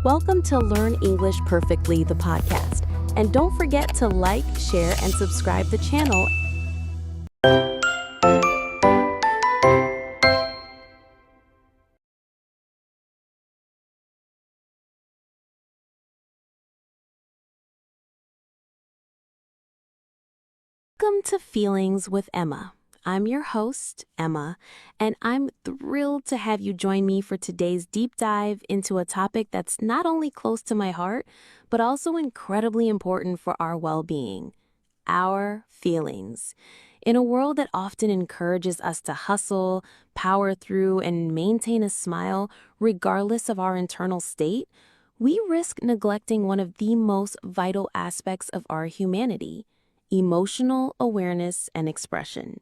Welcome to Learn English Perfectly, the podcast. And don't forget to like, share, and subscribe the channel. Welcome to Feelings with Emma. I'm your host, Emma, and I'm thrilled to have you join me for today's deep dive into a topic that's not only close to my heart, but also incredibly important for our well-being: our feelings. In a world that often encourages us to hustle, power through, and maintain a smile regardless of our internal state, we risk neglecting one of the most vital aspects of our humanity: emotional awareness and expression.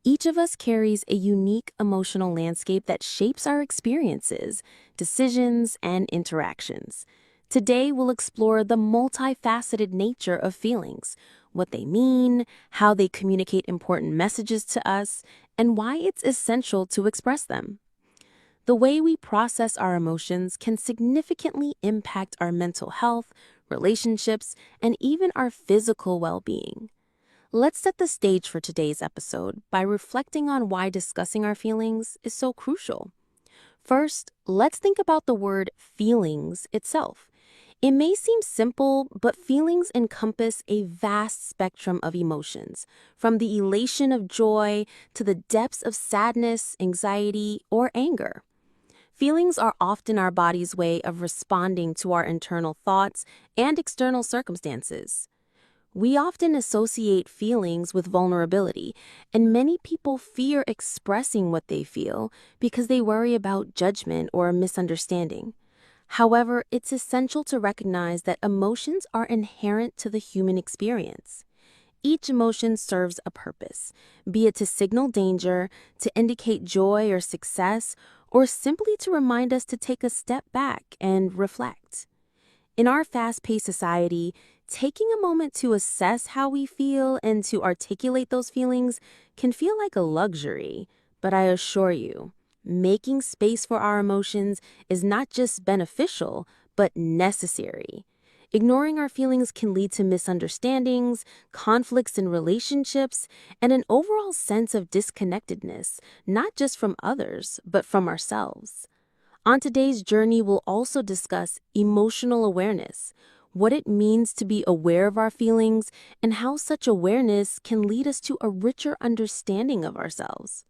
Each of us carries a unique emotional landscape that shapes our experiences, decisions, and interactions. Today, we'll explore the multifaceted nature of feelings, what they mean, how they communicate important messages to us, and why it's essential to express them. The way we process our emotions can significantly impact our mental health, relationships, and even our physical well-being. Let's set the stage for today's episode by reflecting on why discussing our feelings is so crucial. First, let's think about the word feelings itself. It may seem simple, but feelings encompass a vast spectrum of emotions, from the elation of joy to the depths of sadness, anxiety, or anger. Feelings are often our body's way of responding to our internal thoughts and external circumstances. We often associate feelings with vulnerability, and many people fear expressing what they feel because they worry about judgment or misunderstanding. However, it's essential to recognize that emotions are inherent to the human experience. Each emotion serves a purpose, be it to signal danger, to indicate joy or success, or simply to remind us to take a step back and reflect. In our fast-paced society, taking a moment to assess how we feel and to articulate those feelings can feel like a luxury, but I assure you, making space for our emotions is not just beneficial, but necessary. Ignoring our feelings can lead to misunderstandings, conflicts in relationships, and an overall sense of disconnectedness, not just from others, but from ourselves. On today's journey, we'll also discuss emotional awareness, what it means to be aware of our feelings, and how such awareness can lead us to a richer understanding of ourselves.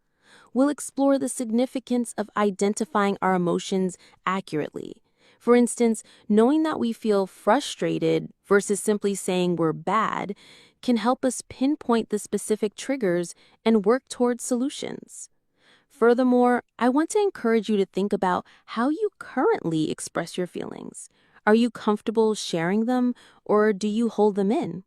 We'll explore the significance of identifying our emotions accurately. For instance, knowing that we feel frustrated versus simply saying we're bad can help us pinpoint the specific triggers and work towards solutions. Furthermore, I want to encourage you to think about how you currently express your feelings. Are you comfortable sharing them, or do you hold them in?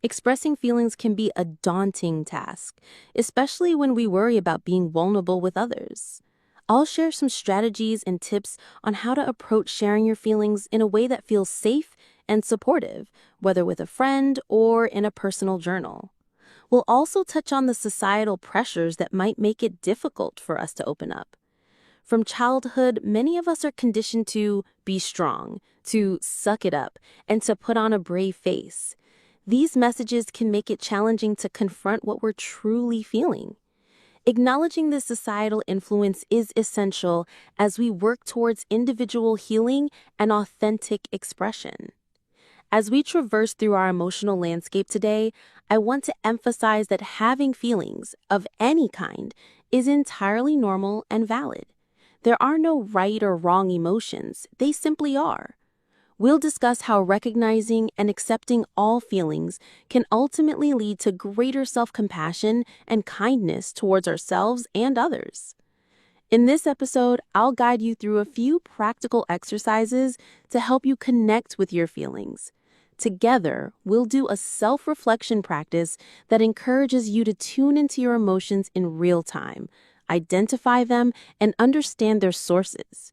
Expressing feelings can be a daunting task, especially when we worry about being vulnerable with others. I'll share some strategies and tips on how to approach sharing your feelings in a way that feels safe and supportive, whether with a friend or in a personal journal. We'll also touch on the societal pressures that might make it difficult for us to open up. From childhood, many of us are conditioned to be strong, to suck it up, and to put on a brave face. These messages can make it challenging to confront what we're truly feeling. Acknowledging this societal influence is essential as we work towards individual healing and authentic expression. As we traverse through our emotional landscape today, I want to emphasize that having feelings of any kind is entirely normal and valid. There are no right or wrong emotions, they simply are. We'll discuss how recognizing and accepting all feelings can ultimately lead to greater self-compassion and kindness towards ourselves and others. In this episode, I'll guide you through a few practical exercises to help you connect with your feelings. Together, we'll do a self-reflection practice that encourages you to tune into your emotions in real time, identify them, and understand their sources.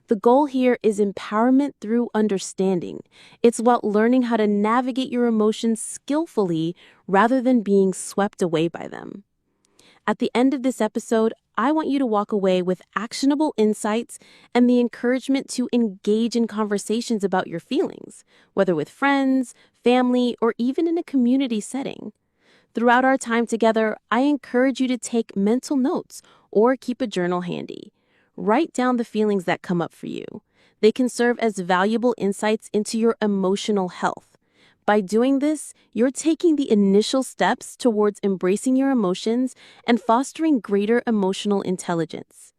The goal here is empowerment through understanding. It's about learning how to navigate your emotions skillfully rather than being swept away by them. At the end of this episode, I want you to walk away with actionable insights and the encouragement to engage in conversations about your feelings, whether with friends, family, or even in a community setting. Throughout our time together, I encourage you to take mental notes or keep a journal handy. Write down the feelings that come up for you. They can serve as valuable insights into your emotional health. By doing this, you're taking the initial steps towards embracing your emotions and fostering greater emotional intelligence.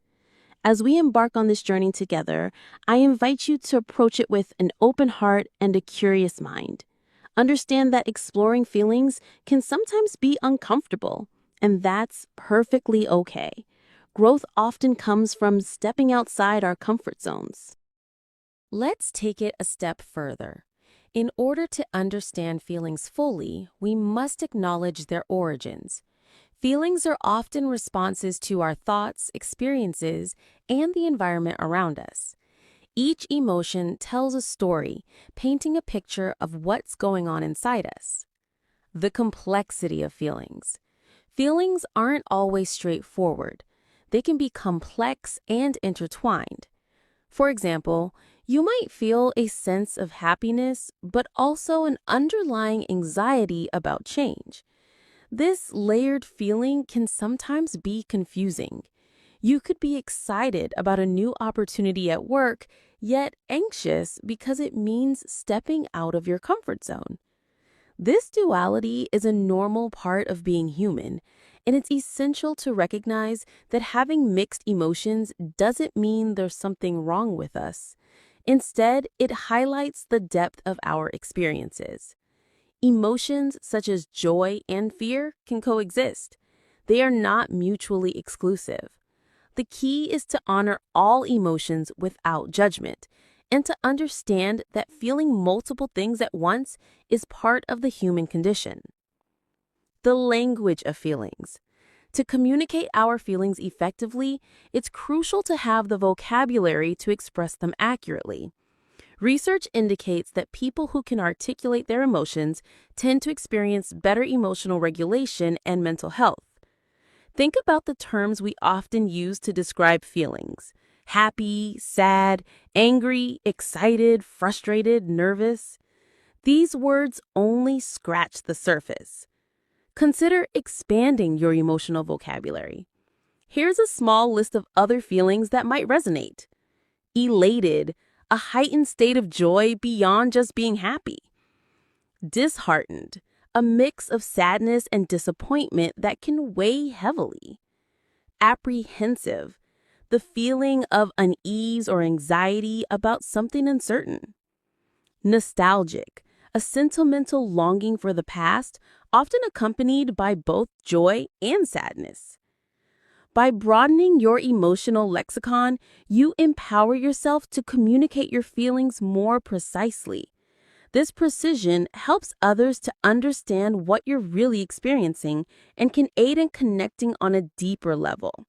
As we embark on this journey together, I invite you to approach it with an open heart and a curious mind. Understand that exploring feelings can sometimes be uncomfortable, and that's perfectly okay. Growth often comes from stepping outside our comfort zones. Let's take it a step further. In order to understand feelings fully, we must acknowledge their origins. Feelings are often responses to our thoughts, experiences, and the environment around us. Each emotion tells a story, painting a picture of what's going on inside us. The complexity of feelings. Feelings aren't always straightforward. They can be complex and intertwined. For example, you might feel a sense of happiness, but also an underlying anxiety about change. This layered feeling can sometimes be confusing. You could be excited about a new opportunity at work, yet anxious because it means stepping out of your comfort zone. This duality is a normal part of being human, and it's essential to recognize that having mixed emotions doesn't mean there's something wrong with us. Instead, it highlights the depth of our experiences. Emotions such as joy and fear can coexist. They are not mutually exclusive. The key is to honor all emotions without judgment and to understand that feeling multiple things at once is part of the human condition. The language of feelings. To communicate our feelings effectively, it's crucial to have the vocabulary to express them accurately. Research indicates that people who can articulate their emotions tend to experience better emotional regulation and mental health. Think about the terms we often use to describe feelings: happy, sad, angry, excited, frustrated, nervous. These words only scratch the surface. Consider expanding your emotional vocabulary. Here's a small list of other feelings that might resonate. Elated, a heightened state of joy beyond just being happy. Disheartened, a mix of sadness and disappointment that can weigh heavily. Apprehensive, the feeling of unease or anxiety about something uncertain. Nostalgic, a sentimental longing for the past, often accompanied by both joy and sadness. By broadening your emotional lexicon, you empower yourself to communicate your feelings more precisely. This precision helps others to understand what you're really experiencing and can aid in connecting on a deeper level.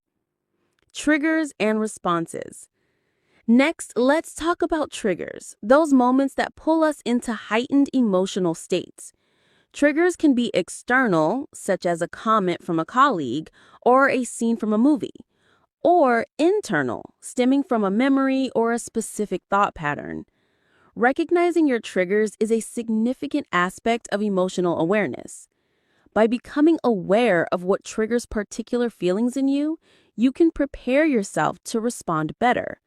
Triggers and responses. Next, let's talk about triggers, those moments that pull us into heightened emotional states. Triggers can be external, such as a comment from a colleague or a scene from a movie, or internal, stemming from a memory or a specific thought pattern. Recognizing your triggers is a significant aspect of emotional awareness. By becoming aware of what triggers particular feelings in you, you can prepare yourself to respond better.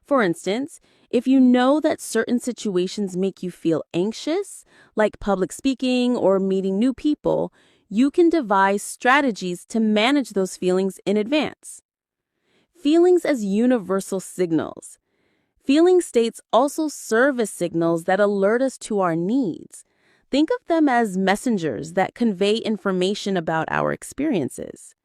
For instance, if you know that certain situations make you feel anxious, like public speaking or meeting new people, you can devise strategies to manage those feelings in advance. Feelings as universal signals. Feeling states also serve as signals that alert us to our needs. Think of them as messengers that convey information about our experiences.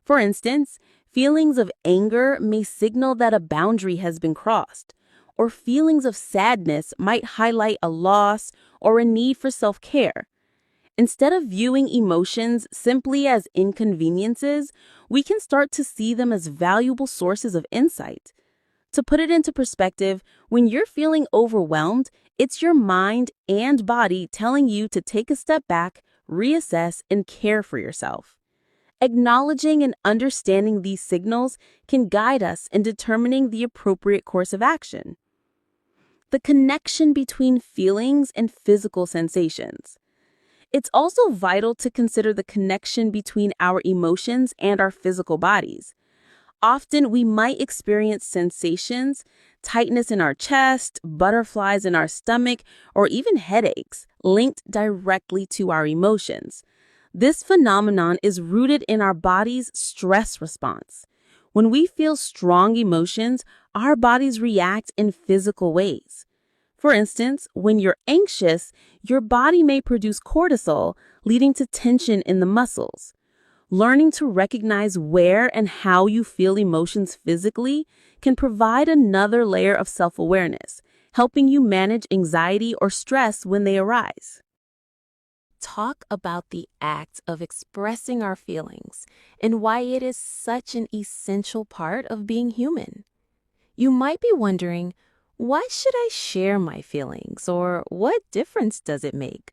For instance, feelings of anger may signal that a boundary has been crossed, or feelings of sadness might highlight a loss or a need for self-care. Instead of viewing emotions simply as inconveniences, we can start to see them as valuable sources of insight. To put it into perspective, when you're feeling overwhelmed, it's your mind and body telling you to take a step back, reassess, and care for yourself. Acknowledging and understanding these signals can guide us in determining the appropriate course of action. The connection between feelings and physical sensations. It's also vital to consider the connection between our emotions and our physical bodies. Often we might experience sensations, tightness in our chest, butterflies in our stomach, or even headaches linked directly to our emotions. This phenomenon is rooted in our body's stress response. When we feel strong emotions, our bodies react in physical ways. For instance, when you're anxious, your body may produce cortisol, leading to tension in the muscles. Learning to recognize where and how you feel emotions physically can provide another layer of self-awareness, helping you manage anxiety or stress when they arise. Talk about the act of expressing our feelings and why it is such an essential part of being human. You might be wondering, why should I share my feelings, or what difference does it make?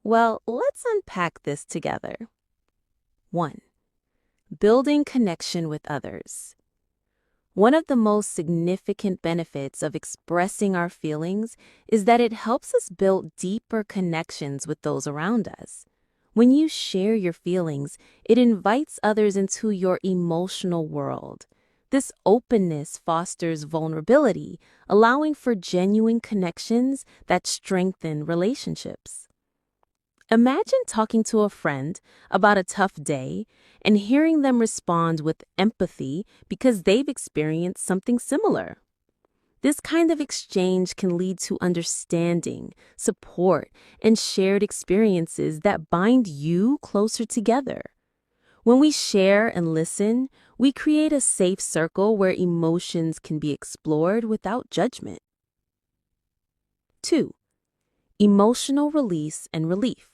Well, let's unpack this together. 1. Building connection with others. One of the most significant benefits of expressing our feelings is that it helps us build deeper connections with those around us. When you share your feelings, it invites others into your emotional world. This openness fosters vulnerability, allowing for genuine connections that strengthen relationships. Imagine talking to a friend about a tough day and hearing them respond with empathy because they've experienced something similar. This kind of exchange can lead to understanding, support, and shared experiences that bind you closer together. When we share and listen, we create a safe circle where emotions can be explored without judgment. 2. Emotional release and relief.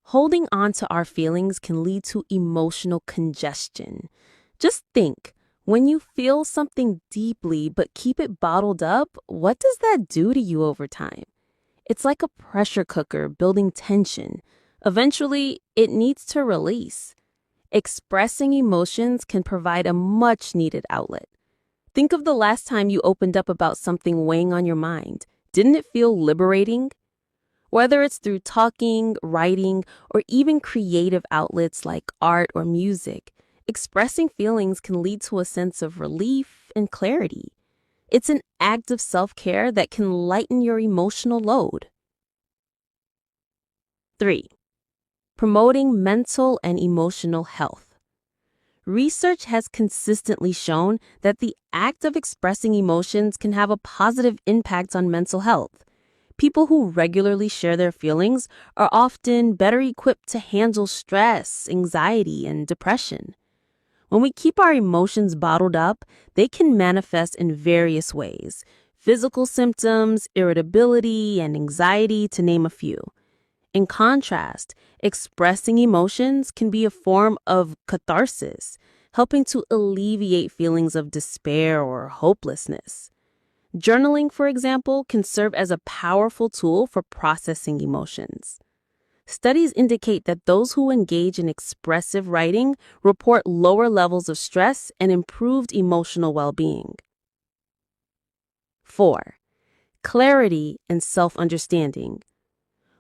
Holding on to our feelings can lead to emotional congestion. Just think, when you feel something deeply but keep it bottled up, what does that do to you over time? It's like a pressure cooker building tension. Eventually, it needs to release. Expressing emotions can provide a much-needed outlet. Think of the last time you opened up about something weighing on your mind. Didn't it feel liberating? Whether it's through talking, writing, or even creative outlets like art or music, expressing feelings can lead to a sense of relief and clarity. It's an act of self-care that can lighten your emotional load. 3. Promoting mental and emotional health. Research has consistently shown that the act of expressing emotions can have a positive impact on mental health. People who regularly share their feelings are often better equipped to handle stress, anxiety, and depression. When we keep our emotions bottled up, they can manifest in various ways: physical symptoms, irritability, and anxiety, to name a few. In contrast, expressing emotions can be a form of catharsis, helping to alleviate feelings of despair or hopelessness. Journaling, for example, can serve as a powerful tool for processing emotions. Studies indicate that those who engage in expressive writing report lower levels of stress and improved emotional well-being. 4. Clarity and self-understanding.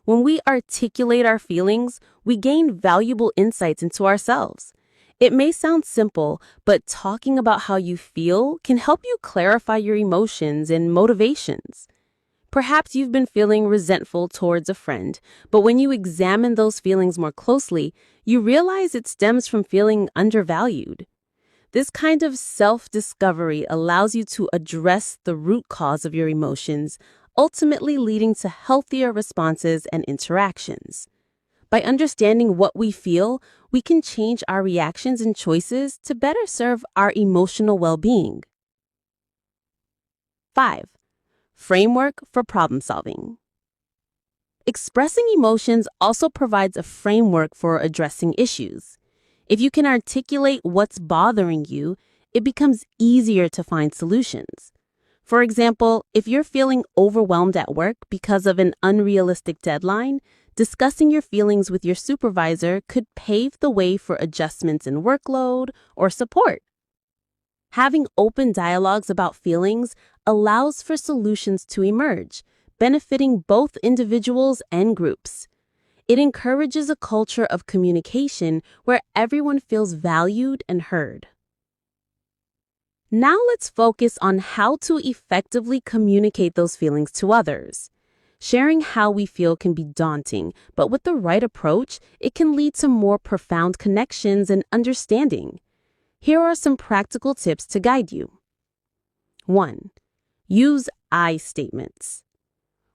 When we articulate our feelings, we gain valuable insights into ourselves. It may sound simple, but talking about how you feel can help you clarify your emotions and motivations. Perhaps you've been feeling resentful towards a friend, but when you examine those feelings more closely, you realize it stems from feeling undervalued. This kind of self-discovery allows you to address the root cause of your emotions, ultimately leading to healthier responses and interactions. By understanding what we feel, we can change our reactions and choices to better serve our emotional well-being. 5. Framework for problem solving. Expressing emotions also provides a framework for addressing issues. If you can articulate what's bothering you, it becomes easier to find solutions. For example, if you're feeling overwhelmed at work because of an unrealistic deadline, Discussing your feelings with your supervisor could pave the way for adjustments in workload or support. Having open dialogues about feelings allows for solutions to emerge, benefiting both individuals and groups. It encourages a culture of communication where everyone feels valued and heard. Now let's focus on how to effectively communicate those feelings to others. Sharing how we feel can be daunting, but with the right approach, it can lead to more profound connections and understanding. Here are some practical tips to guide you. 1. Use I statements.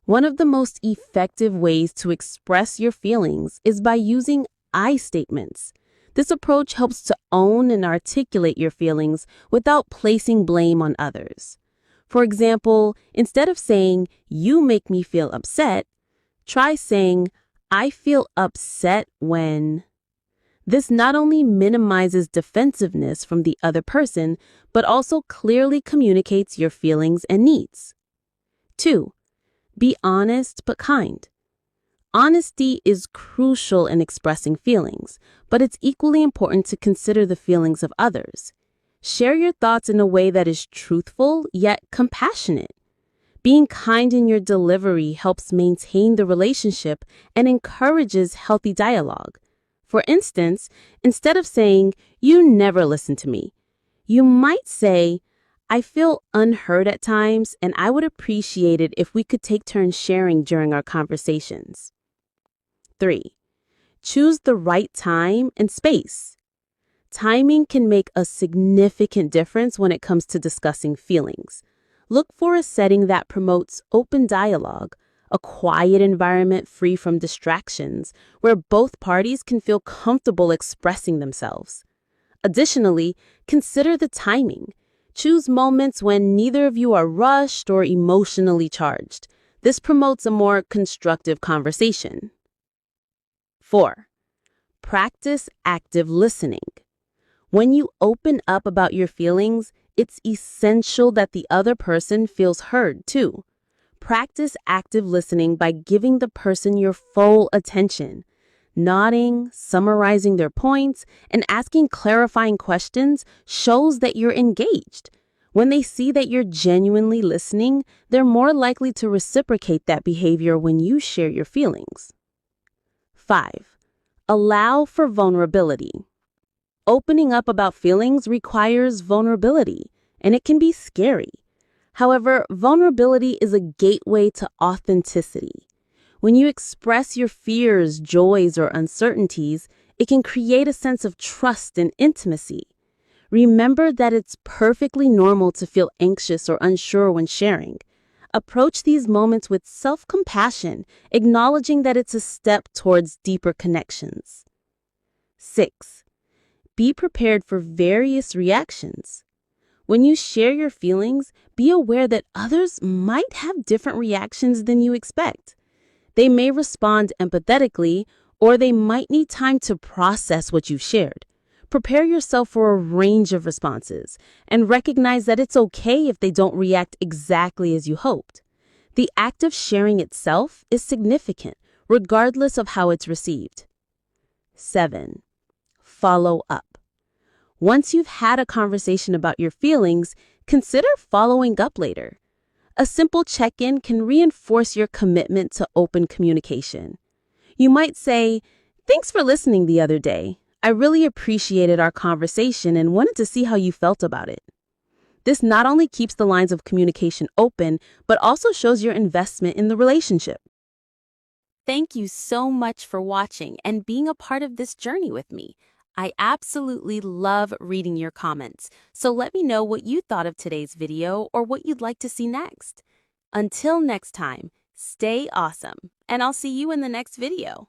One of the most effective ways to express your feelings is by using I statements. This approach helps to own and articulate your feelings without placing blame on others. For example, instead of saying, "You make me feel upset," try saying, "I feel upset when..." This not only minimizes defensiveness from the other person, but also clearly communicates your feelings and needs. 2. Be honest but kind. Honesty is crucial in expressing feelings, but it's equally important to consider the feelings of others. Share your thoughts in a way that is truthful yet compassionate. Being kind in your delivery helps maintain the relationship and encourages healthy dialogue. For instance, instead of saying, "You never listen to me," you might say, "I feel unheard at times, and I would appreciate it if we could take turns sharing during our conversations." 3. Choose the right time and space. Timing can make a significant difference when it comes to discussing feelings. Look for a setting that promotes open dialogue, a quiet environment free from distractions, where both parties can feel comfortable expressing themselves. Additionally, consider the timing. Choose moments when neither of you are rushed or emotionally charged. This promotes a more constructive conversation. 4. Practice active listening. When you open up about your feelings, it's essential that the other person feels heard too. Practice active listening by giving the person your full attention. Nodding, summarizing their points, and asking clarifying questions shows that you're engaged. When they see that you're genuinely listening, they're more likely to reciprocate that behavior when you share your feelings. 5. Allow for vulnerability. Opening up about feelings requires vulnerability, and it can be scary. However, vulnerability is a gateway to authenticity. When you express your fears, joys, or uncertainties, it can create a sense of trust and intimacy. Remember that it's perfectly normal to feel anxious or unsure when sharing. Approach these moments with self-compassion, acknowledging that it's a step towards deeper connections. 6. Be prepared for various reactions. When you share your feelings, be aware that others might have different reactions than you expect. They may respond empathetically, or they might need time to process what you've shared. Prepare yourself for a range of responses and recognize that it's okay if they don't react exactly as you hoped. The act of sharing itself is significant, regardless of how it's received. 7. Follow up. Once you've had a conversation about your feelings, consider following up later. A simple check-in can reinforce your commitment to open communication. You might say, "Thanks for listening the other day. I really appreciated our conversation and wanted to see how you felt about it." This not only keeps the lines of communication open, but also shows your investment in the relationship. Thank you so much for watching and being a part of this journey with me. I absolutely love reading your comments, so let me know what you thought of today's video or what you'd like to see next. Until next time, stay awesome, and I'll see you in the next video.